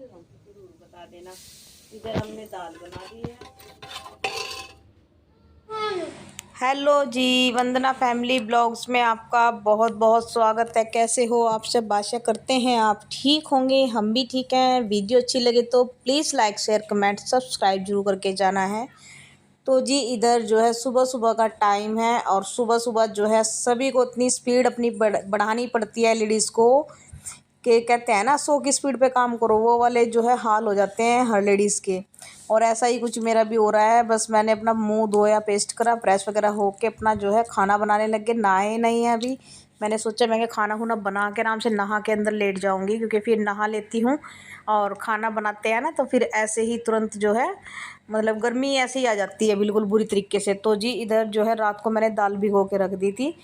ज़रूर बता देना। इधर हमने दाल बना दी है। हेलो जी, वंदना फैमिली ब्लॉग्स में आपका बहुत बहुत स्वागत है। कैसे हो आप सब? आशा करते हैं आप ठीक होंगे, हम भी ठीक हैं। वीडियो अच्छी लगे तो please like share comment subscribe जरूर करके जाना है। तो जी इधर जो है सुबह सुबह का टाइम है और सुबह सुबह जो है सभी को इतनी स्पीड अपनी बढ़ानी पड़ती है लेडीज़ को कि कहते हैं ना 100 की स्पीड पे काम करो, वो वाले जो है हाल हो जाते हैं हर लेडीज़ के। और ऐसा ही कुछ मेरा भी हो रहा है। बस मैंने अपना मुंह धोया, पेस्ट करा, फ्रेश वगैरह होके अपना जो है खाना बनाने लग गए। नहाए नहीं है अभी। मैंने सोचा मैं खाना खुना बना के आराम से नहा के अंदर लेट जाऊंगी, क्योंकि फिर नहा लेती हूँ और खाना बनाते हैं ना तो फिर ऐसे ही तुरंत जो है मतलब गर्मी ऐसे ही आ जाती है बिल्कुल बुरी तरीके से। तो जी इधर जो है रात को मैंने दाल भिगो के रख दी थी।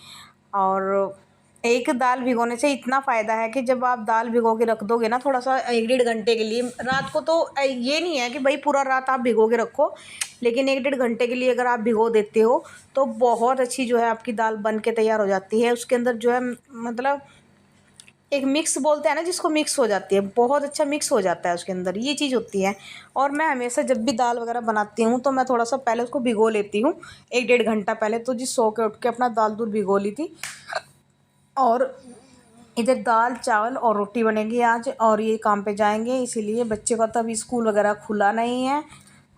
और एक दाल भिगोने से इतना फ़ायदा है कि जब आप दाल भिगो के रख दोगे ना थोड़ा सा 1-1.5 घंटे के लिए रात को, तो ये नहीं है कि भाई पूरा रात आप भिगो के रखो, लेकिन 1-1.5 घंटे के लिए अगर आप भिगो देते हो तो बहुत अच्छी जो है आपकी दाल बन के तैयार हो जाती है। उसके अंदर जो है मतलब एक मिक्स बोलते हैं ना जिसको, मिक्स हो जाती है, बहुत अच्छा मिक्स हो जाता है उसके अंदर, ये चीज़ होती है। और मैं हमेशा जब भी दाल वगैरह बनाती हूँ तो मैं थोड़ा सा पहले उसको भिगो लेती हूँ 1-1.5 घंटा पहले। तो जी सो के उठ के अपना दाल दूध भिगो ली थी। और इधर दाल चावल और रोटी बनेगी आज, और ये काम पे जाएंगे, इसीलिए बच्चे का तो अभी स्कूल वगैरह खुला नहीं है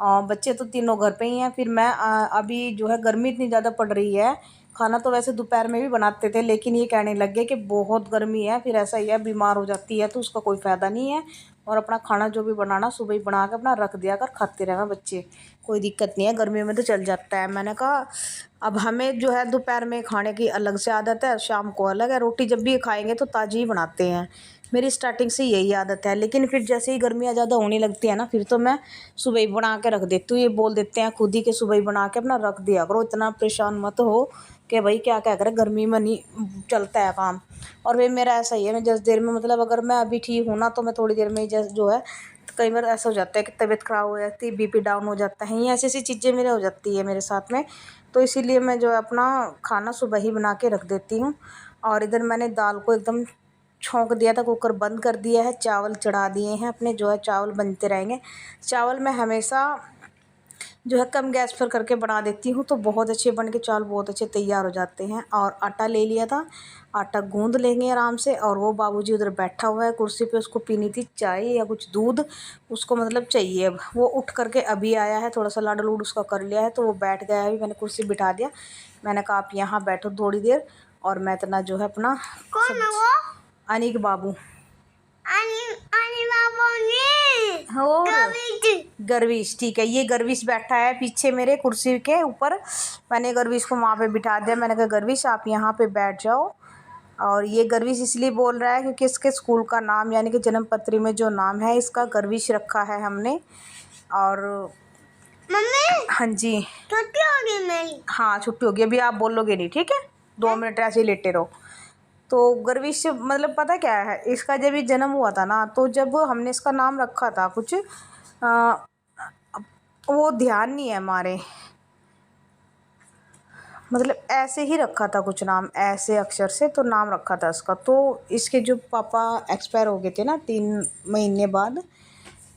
और बच्चे तो तीनों घर पे ही हैं। फिर मैं अभी जो है गर्मी इतनी ज़्यादा पड़ रही है। खाना तो वैसे दोपहर में भी बनाते थे, लेकिन ये कहने लग गए कि बहुत गर्मी है, फिर ऐसा ही है बीमार हो जाती है तो उसका कोई फ़ायदा नहीं है। और अपना खाना जो भी बनाना सुबह ही बना के अपना रख दिया कर, खाते रहना बच्चे, कोई दिक्कत नहीं है, गर्मी में तो चल जाता है। मैंने कहा अब हमें जो है दोपहर में खाने की अलग से आदत है, शाम को अलग है। रोटी जब भी खाएंगे तो ताज़ी ही बनाते हैं, मेरी स्टार्टिंग से यही आदत है। लेकिन फिर जैसे ही गर्मियाँ ज़्यादा होने लगती है ना, फिर तो मैं सुबह ही बना के रख देती हूँ। ये बोल देते हैं खुद ही कि सुबह ही बना के अपना रख दिया करो, इतना परेशान मत हो कि भाई क्या क्या करे, गर्मी में नहीं चलता है काम। और फिर मेरा ऐसा ही है, मैं जिस देर में मतलब अगर मैं अभी ठीक हूँ ना तो मैं थोड़ी देर में ही जो है कई बार ऐसा हो जाता है कि तबीयत ख़राब हो जाती है, बीपी डाउन हो जाता है, ये ऐसी ऐसी चीज़ें मेरे हो जाती है मेरे साथ में। तो इसीलिए मैं जो है अपना खाना सुबह ही बना के रख देती हूँ। और इधर मैंने दाल को एकदम छोंक दिया था, कुकर बंद कर दिया है, चावल चढ़ा दिए हैं अपने, जो है चावल बनते रहेंगे। चावल मैं हमेशा जो है कम गैस पर करके बना देती हूँ तो बहुत अच्छे बन के चावल बहुत अच्छे तैयार हो जाते हैं। और आटा ले लिया था, आटा गूंद लेंगे आराम से। और वो बाबूजी उधर बैठा हुआ है कुर्सी पे, उसको पीनी थी चाय या कुछ दूध, उसको मतलब चाहिए। अब वो उठ करके अभी आया है, थोड़ा सा लाड लूड उसका कर लिया है तो वो बैठ गया है। मैंने कुर्सी बिठा दिया, मैंने कहा आप यहाँ बैठो थोड़ी देर और मैं इतना जो है अपना कौन है वो? अनिक बाबू। अनी बाबू ने और गर्विश। गर्विश, ठीक है, ये गर्विश बैठा है पीछे मेरे कुर्सी के ऊपर। मैंने गर्विश को वहाँ पे बिठा दिया, मैंने कहा गर्विश आप यहाँ पे बैठ जाओ। और ये गर्विश इसलिए बोल रहा है क्योंकि इसके स्कूल का नाम यानी कि जन्म पत्री में जो नाम है इसका गर्विश रखा है हमने। और मम्मी हाँ जी, छुट्टी हो गई मेरी। हाँ छुट्टी होगी, अभी आप बोलोगे नहीं, ठीक है, 2 मिनट ऐसे ही लेटे रहो। तो गर्विश मतलब पता क्या है, इसका जब ये जन्म हुआ था ना तो जब हमने इसका नाम रखा था कुछ वो ध्यान नहीं है हमारे, मतलब ऐसे ही रखा था कुछ नाम, ऐसे अक्षर से तो नाम रखा था इसका। तो इसके जो पापा एक्सपायर हो गए थे ना 3 महीने बाद,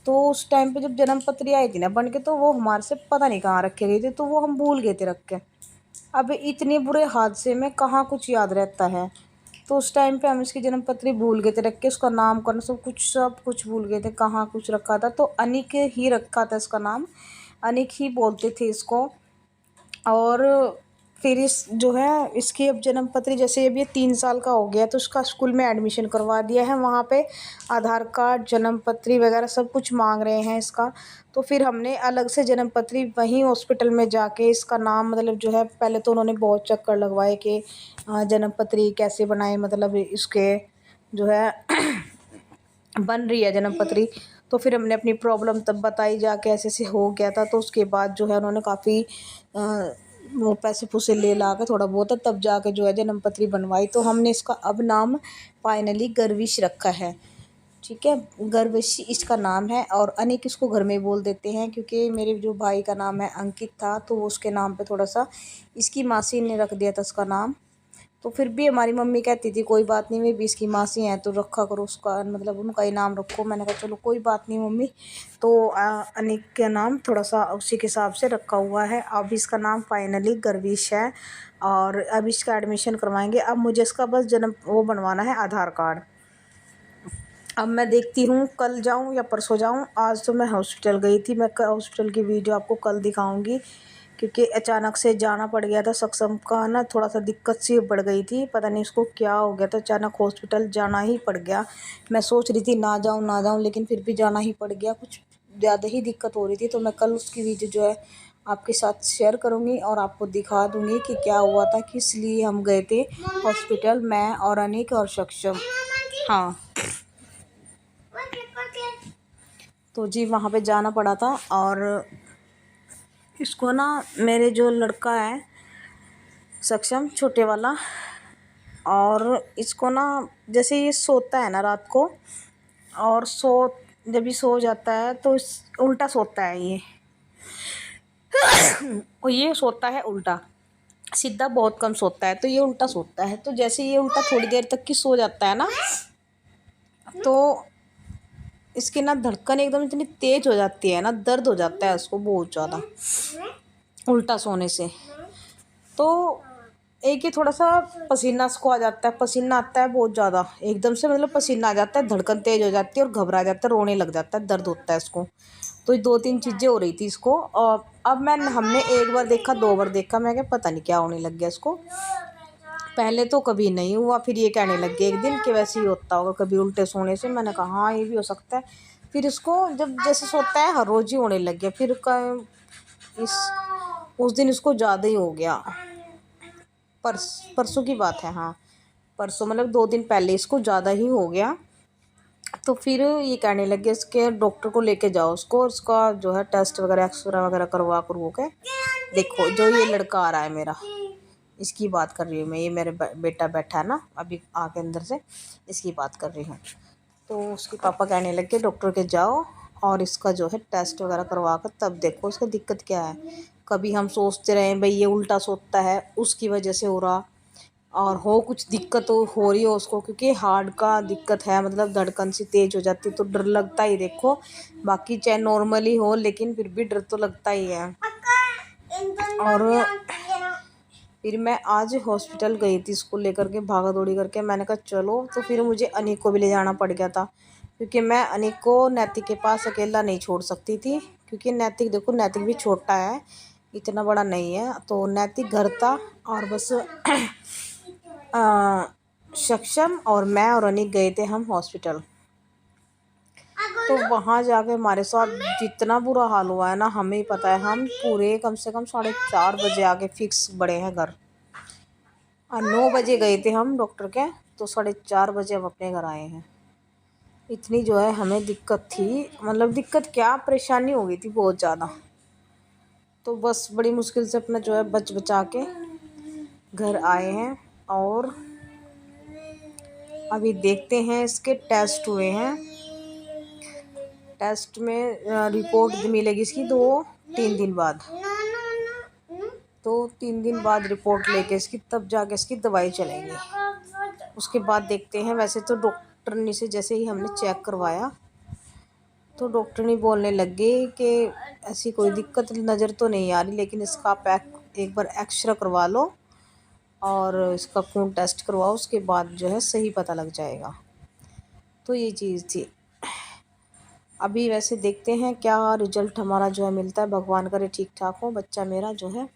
तो उस टाइम पे जब जन्म पत्री आई थी ना बन के, तो वो हमारे से पता नहीं कहाँ रखे गए थे, तो वो हम भूल गए थे रख के। अब इतने बुरे हादसे में कहाँ कुछ याद रहता है, तो उस टाइम पे हम इसकी जन्म पत्री भूल गए थे रख के, उसका नाम करना सब कुछ भूल गए थे, कहाँ कुछ रखा था। तो अनिक ही रखा था इसका नाम, अनिक ही बोलते थे इसको। और फिर इस जो है इसकी अब जन्म पत्री जैसे अब ये 3 साल का हो गया तो उसका स्कूल में एडमिशन करवा दिया है। वहाँ पे आधार कार्ड जन्म पत्री वगैरह सब कुछ मांग रहे हैं इसका। तो फिर हमने अलग से जन्म पत्री वहीं हॉस्पिटल में जाके इसका नाम मतलब जो है, पहले तो उन्होंने बहुत चक्कर लगवाए कि जन्म पत्री कैसे बनाए, मतलब इसके जो है बन रही है जन्म पत्री। तो फिर हमने अपनी प्रॉब्लम तब बताई जाके, ऐसे ऐसे हो गया था। तो उसके बाद जो है उन्होंने काफ़ी वो पैसे पुसे ले ला के थोड़ा बहुत तब जाके जो है जन्म पत्री बनवाई। तो हमने इसका अब नाम फाइनली गर्विश रखा है, ठीक है, गर्विश इसका नाम है। और अनिक इसको घर में बोल देते हैं, क्योंकि मेरे जो भाई का नाम है अंकित था तो वो उसके नाम पे थोड़ा सा इसकी मासी ने रख दिया था इसका नाम। तो फिर भी हमारी मम्मी कहती थी कोई बात नहीं, वे भी इसकी मासी हैं तो रखा करो उसका, मतलब उनका ही नाम रखो। मैंने कहा चलो कोई बात नहीं मम्मी। तो अनिक का नाम थोड़ा सा उसी के हिसाब से रखा हुआ है। अब इसका नाम फाइनली गर्विश है और अब इसका एडमिशन करवाएंगे। अब मुझे इसका बस जन्म वो बनवाना है, आधार कार्ड। अब मैं देखती हूँ कल जाऊँ या परसों जाऊँ। आज तो मैं हॉस्पिटल गई थी, मैं हॉस्पिटल की वीडियो आपको कल दिखाऊंगी, क्योंकि अचानक से जाना पड़ गया था। सक्षम का ना थोड़ा सा दिक्कत सी बढ़ गई थी, पता नहीं उसको क्या हो गया था, अचानक हॉस्पिटल जाना ही पड़ गया। मैं सोच रही थी ना जाऊँ लेकिन फिर भी जाना ही पड़ गया, कुछ ज़्यादा ही दिक्कत हो रही थी। तो मैं कल उसकी वीडियो जो है आपके साथ शेयर करूँगी और आपको दिखा दूँगी कि क्या हुआ था, किस लिए हम गए थे हॉस्पिटल, मैं और अनिक और सक्षम। हाँ तो जी वहाँ पे जाना पड़ा था। और इसको ना मेरे जो लड़का है सक्षम छोटे वाला, और इसको ना जैसे ये सोता है ना रात को, और जब ये सो जाता है तो उल्टा सोता है ये और ये सोता है उल्टा, सीधा बहुत कम सोता है, तो ये उल्टा सोता है। तो जैसे ये उल्टा थोड़ी देर तक की सो जाता है ना, तो इसकी ना धड़कन एकदम इतनी तेज हो जाती है ना, दर्द हो जाता है उसको बहुत ज़्यादा उल्टा सोने से। तो एक ही थोड़ा सा पसीना इसको आ जाता है, पसीना आता है बहुत ज़्यादा एकदम से, मतलब पसीना आ जाता है, धड़कन तेज हो जाती है और घबरा जाता है, रोने लग जाता है, दर्द होता है इसको। तो ये 2-3 चीज़ें हो रही थी इसको। और अब हमने एक बार देखा, 2 बार देखा, मैं क्या पता नहीं क्या होने लग गया इसको। पहले तो कभी नहीं हुआ, फिर ये कहने लग गया एक दिन कि वैसे ही होता होगा कभी उल्टे सोने से। मैंने कहा हाँ ये भी हो सकता है। फिर इसको जब जैसे सोता है हर रोज़ ही होने लग गया। फिर उस दिन इसको ज़्यादा ही हो गया। परसों की बात है, हाँ परसों मतलब 2 दिन पहले इसको ज़्यादा ही हो गया। तो फिर ये कहने लगे इसके डॉक्टर को लेके जाओ उसको, उसका जो है टेस्ट वगैरह एक्सरे वगैरह करवा के देखो। जो ये लड़का आ रहा है मेरा, इसकी बात कर रही हूँ मैं, ये मेरे बेटा बैठा है ना अभी आके अंदर से, इसकी बात कर रही हूँ। तो उसके पापा कहने लगे डॉक्टर के जाओ और इसका जो है टेस्ट वगैरह करवा कर तब देखो इसका दिक्कत क्या है। कभी हम सोचते रहे भाई ये उल्टा सोता है उसकी वजह से हो रहा, और हो कुछ दिक्कत हो रही हो उसको, क्योंकि हार्ट का दिक्कत है, मतलब धड़कन सी तेज़ हो जाती है तो डर लगता ही देखो। बाकी चाहे नॉर्मली हो लेकिन फिर भी डर तो लगता ही है। और फिर मैं आज हॉस्पिटल गई थी इसको लेकर के, भागा दौड़ी करके। मैंने कहा चलो, तो फिर मुझे अनिक को भी ले जाना पड़ गया था, क्योंकि मैं अनिक को नैतिक के पास अकेला नहीं छोड़ सकती थी, क्योंकि नैतिक देखो नैतिक भी छोटा है, इतना बड़ा नहीं है। तो नैतिक घर था और बस सक्षम और मैं और अनिक गए थे हम हॉस्पिटल। तो वहाँ जाके हमारे साथ जितना बुरा हाल हुआ है ना हमें ही पता है। हम पूरे कम से कम 4:30 बजे आके फिक्स बड़े हैं घर, और 9 बजे गए थे हम डॉक्टर के, तो 4:30 बजे हम अपने घर आए हैं। इतनी जो है हमें दिक्कत थी, मतलब दिक्कत क्या परेशानी हो गई थी बहुत ज़्यादा। तो बस बड़ी मुश्किल से अपना जो है बच बचा के घर आए हैं। और अभी देखते हैं, इसके टेस्ट हुए हैं, टेस्ट में रिपोर्ट मिलेगी इसकी 2-3 दिन बाद। तो 3 दिन बाद रिपोर्ट लेके इसकी तब जाके इसकी दवाई चलेंगी, उसके बाद देखते हैं। वैसे तो डॉक्टर से जैसे ही हमने चेक करवाया तो डॉक्टर ने बोलने लग गए कि ऐसी कोई दिक्कत नज़र तो नहीं आ रही, लेकिन इसका आप एक बार एक्सरे करवा लो और इसका खून टेस्ट करवाओ, उसके बाद जो है सही पता लग जाएगा। तो ये चीज़ थी। अभी वैसे देखते हैं क्या रिजल्ट हमारा जो है मिलता है, भगवान करे ठीक ठाक हो बच्चा मेरा जो है।